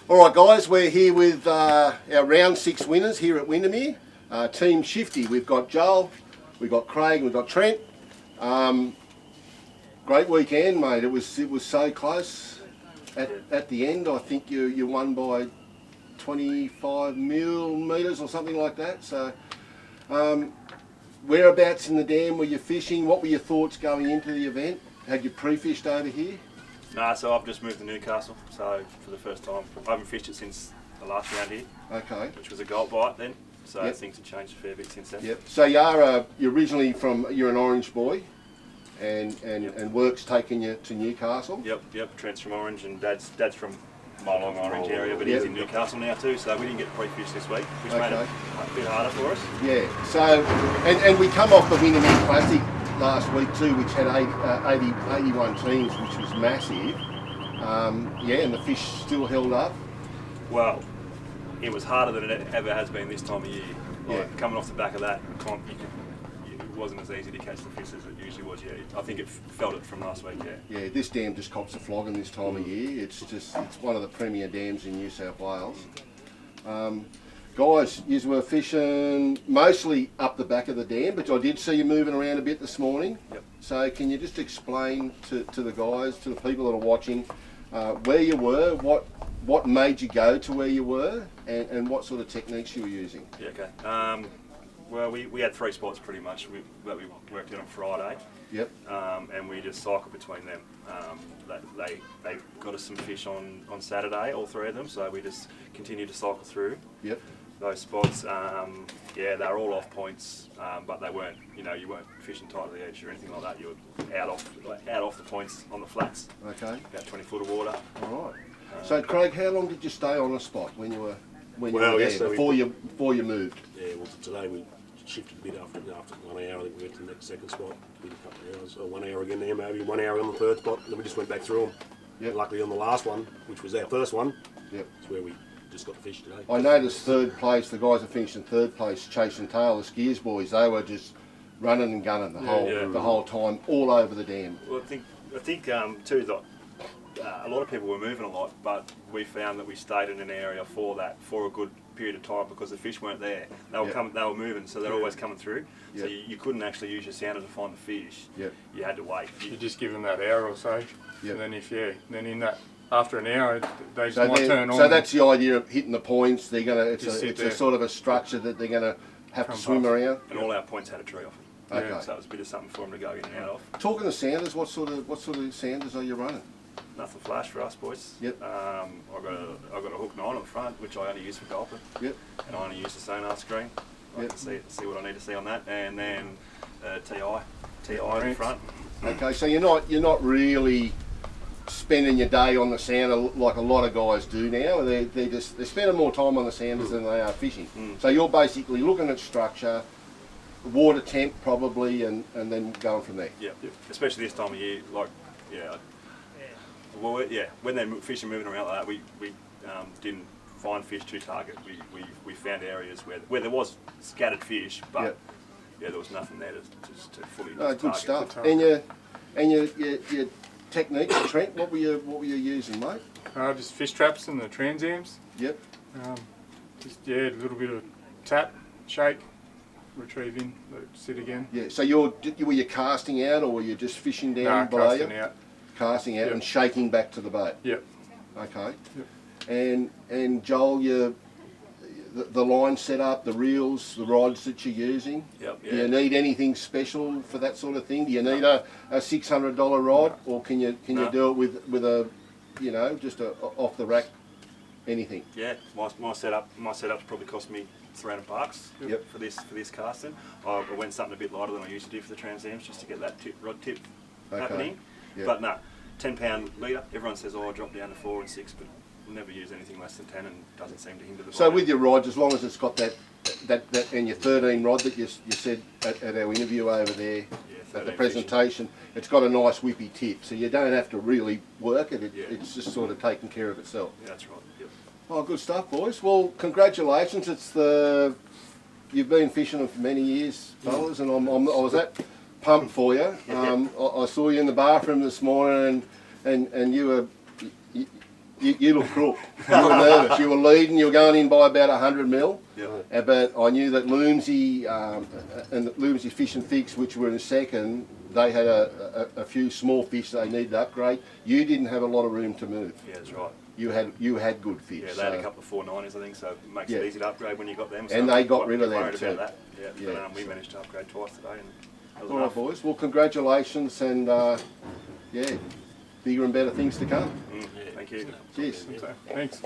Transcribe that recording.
All right, guys, we're here with our round 6 winners here at Windamere. Team Shifty. We've got Joel, we've got Craig, we've got Trent. Great weekend, mate. It was so close. At the end, I think you won by 25 millimetres or something like that. So, whereabouts in the dam were you fishing? What were your thoughts going into the event? Had you pre-fished over here? No, so I've just moved to Newcastle, so for the first time. I haven't fished it since the last round here. Okay. Which was a gold bite then, so things have changed a fair bit since then. Yep. So you're originally you're an Orange boy, and work's taken you to Newcastle? Yep. Trent's from Orange and Dad's from my long Orange area, but he's in Newcastle now too, so we didn't get pre-fish this week, which made it a bit harder for us. Yeah, so, and we come off the Windamere Classic last week too, which had 81 teams, which was massive. And the fish still held up. Well, it was harder than it ever has been this time of year. Like, coming off the back of that comp, it wasn't as easy to catch the fish as it usually was. I think it felt it from last week. Yeah, this dam just cops a flogging this time of year. It's one of the premier dams in New South Wales. Guys, you were fishing mostly up the back of the dam, but I did see you moving around a bit this morning. Yep. So can you just explain to the guys, to the people that are watching, where you were, what made you go to where you were, and what sort of techniques you were using? Yeah, okay. Well, we had 3 spots pretty much that we worked in on Friday. Yep. And we just cycled between them. They got us some fish on Saturday, all 3 of them, so we just continued to cycle through. Yep. Those spots, they were all off points, but they weren't, you weren't fishing tight to the edge or anything like that. You were out off the points on the flats. Okay. About 20 foot of water. All right. So Craig, how long did you stay on a spot when you were there, before you moved? Yeah, well today we shifted a bit after 1 hour. I think we went to the next second spot, did a couple of hours, or 1 hour again there maybe, 1 hour on the 3rd spot, and then we just went back through them. Yep. And luckily on the last one, which was our first one, is where we just got the fish today. I noticed 3rd place, the guys that finished in 3rd place, Chase and Tail, the skiers boys, they were just running and gunning the whole time, all over the dam. Well, I think too, that a lot of people were moving a lot, but we found that we stayed in an area for a good period of time because the fish weren't there. They were coming, they were moving, so they're always coming through. So you couldn't actually use your sounder to find the fish. You had to wait. You just give them that hour or so, and then in that after an hour they just might turn on. So that's the idea of hitting the points. They're gonna it's a sort of a structure that they're gonna have to swim around. And all our points had a tree off it. Okay. So it was a bit of something for them to go in and out of. Talking to sounders, what sort of sounders are you running? Nothing flash for us boys. Yep. I've got a hook 9 on the front, which I only use for gulper. Yep. And I only use the sonar screen. I can see what I need to see on that, and then TI in front. Okay, so you're not really spending your day on the sounder like a lot of guys do now. They're spending more time on the sounders than they are fishing. So you're basically looking at structure, water temp probably, and then going from there. Yeah. Especially this time of year, when they're fishing moving around like that, we didn't find fish to target. We found areas where there was scattered fish, but there was nothing there to fully target. Good stuff. And your techniques, Trent, what were you using, mate? Just fish traps and the transams. Yep. A little bit of tap, shake, retrieve in, let it sit again. Yeah. So were you casting out, or were you just fishing down below you? Casting out and shaking back to the boat. Yep. Okay. Yep. And Joel, the line set up, the reels, the rods that you're using. Yep. Do you need anything special for that sort of thing? Do you need a $600 rod, or can you do it with a just a off the rack anything? Yeah. My setup's probably cost me $300 for this casting. I went something a bit lighter than I used to do for the transams just to get that rod tip happening. Yep. But no, 10-pound leader. Everyone says, I drop down to 4 and 6, but we'll never use anything less than 10, and doesn't seem to hinder the. So with your rods, as long as it's got that and your 13 rod that you said at our interview over there at the presentation, it's got a nice whippy tip, so you don't have to really work it. It's just sort of taking care of itself. Yeah, that's right. Yep. Oh, good stuff, boys. Well, congratulations. You've been fishing them for many years, fellas, and I was that pumped for you. I saw you in the bathroom this morning, and you were You look crook. You were nervous. You were leading. You were going in by about 100 mil. Yeah. But I knew that Loomsy and Loomsy Fish and Fix, which were in second, they had a few small fish they needed to upgrade. You didn't have a lot of room to move. Yeah, that's right. You had good fish. Yeah, they had a couple of 490s, I think, so it makes it easy to upgrade when you got them. So and they got I'm rid of them worried too. about that. Yeah, but we managed to upgrade twice today. And that was All right, enough. boys. Well, congratulations, and yeah, bigger and better things to come. Thank you. Cheers. So, thanks.